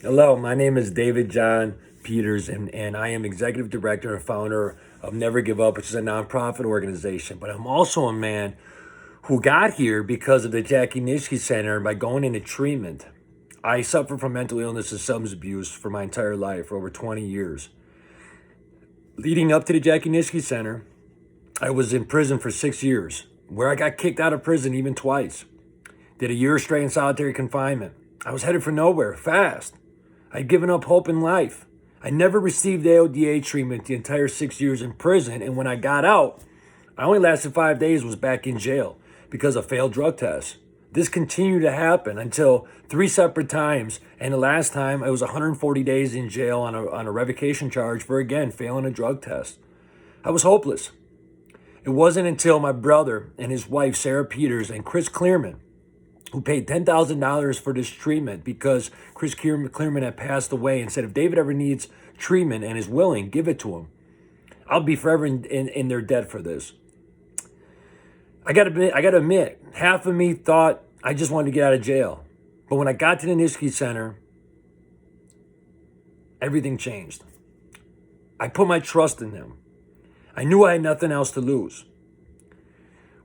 Hello, my name is David John Peters, and I am executive director and founder of Never Give Up, which is a nonprofit organization. But I'm also a man who got here because of the Jackie Nitschke Center by going into treatment. I suffered from mental illness and substance abuse for my entire life, for over 20 years. Leading up to the Jackie Nitschke Center, I was in prison for 6 years, where I got kicked out of prison even twice. Did a year straight in solitary confinement. I was headed for nowhere, fast. I'd given up hope in life. I never received AODA treatment the entire 6 years in prison, and when I got out, I only lasted 5 days, was back in jail because of failed drug tests. This continued to happen until 3 separate times, and the last time I was 140 days in jail on a revocation charge for, again, failing a drug test. I was hopeless. It wasn't until my brother and his wife, Sarah Peters, and Chris Clearman, who paid $10,000 for this treatment because Chris Clearman had passed away, and said, if David ever needs treatment and is willing, give it to him. I'll be forever in their debt for this. I gotta admit, half of me thought I just wanted to get out of jail. But when I got to the Nitschke Center, everything changed. I put my trust in them. I knew I had nothing else to lose.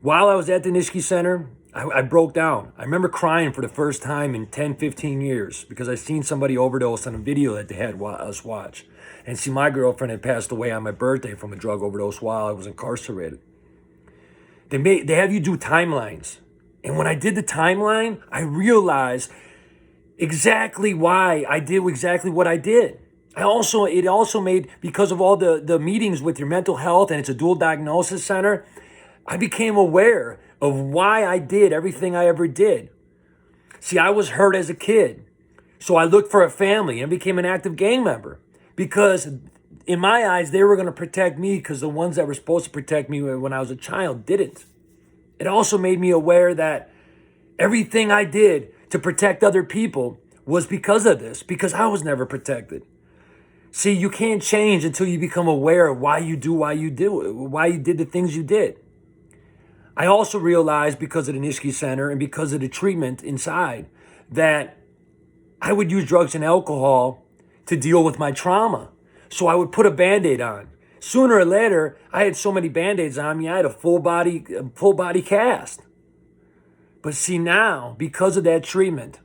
While I was at the Nitschke Center, I broke down. I remember crying for the first time in 10, 15 years because I seen somebody overdose on a video that they had us watch. And see, my girlfriend had passed away on my birthday from a drug overdose while I was incarcerated. They have you do timelines. And when I did the timeline, I realized exactly why I did exactly what I did. It also made, because of all the meetings with your mental health, and it's a dual diagnosis center, I became aware of why I did everything I ever did. See, I was hurt as a kid. So I looked for a family and became an active gang member because in my eyes, they were going to protect me because the ones that were supposed to protect me when I was a child didn't. It also made me aware that everything I did to protect other people was because of this, because I was never protected. See, you can't change until you become aware of why you did the things you did. I also realized, because of the Nitschke Center and because of the treatment inside, that I would use drugs and alcohol to deal with my trauma. So I would put a Band-Aid on. Sooner or later, I had so many Band-Aids on me, I had a full body cast. But see, now, because of that treatment,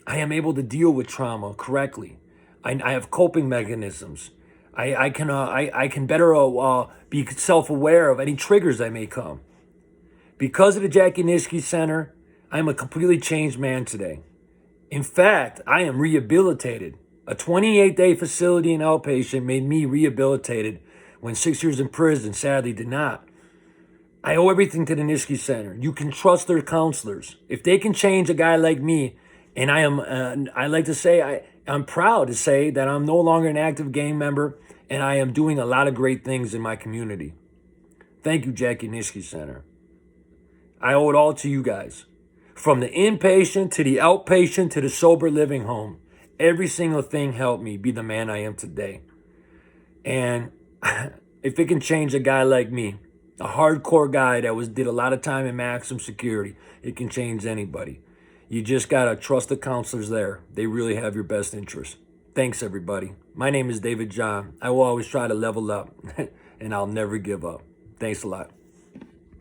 I am able to deal with trauma correctly. I have coping mechanisms. I can better be self-aware of any triggers that may come. Because of the Jackie Nitschke Center, I am a completely changed man today. In fact, I am rehabilitated. A 28-day facility and outpatient made me rehabilitated when 6 years in prison sadly did not. I owe everything to the Nitschke Center. You can trust their counselors. If they can change a guy like me, and I'm proud to say that I'm no longer an active gang member, and I am doing a lot of great things in my community. Thank you, Jackie Nitschke Center. I owe it all to you guys. From the inpatient to the outpatient to the sober living home, every single thing helped me be the man I am today. And if it can change a guy like me, a hardcore guy that did a lot of time in maximum security, it can change anybody. You just gotta trust the counselors there. They really have your best interest. Thanks, everybody. My name is David John. I will always try to level up, and I'll never give up. Thanks a lot.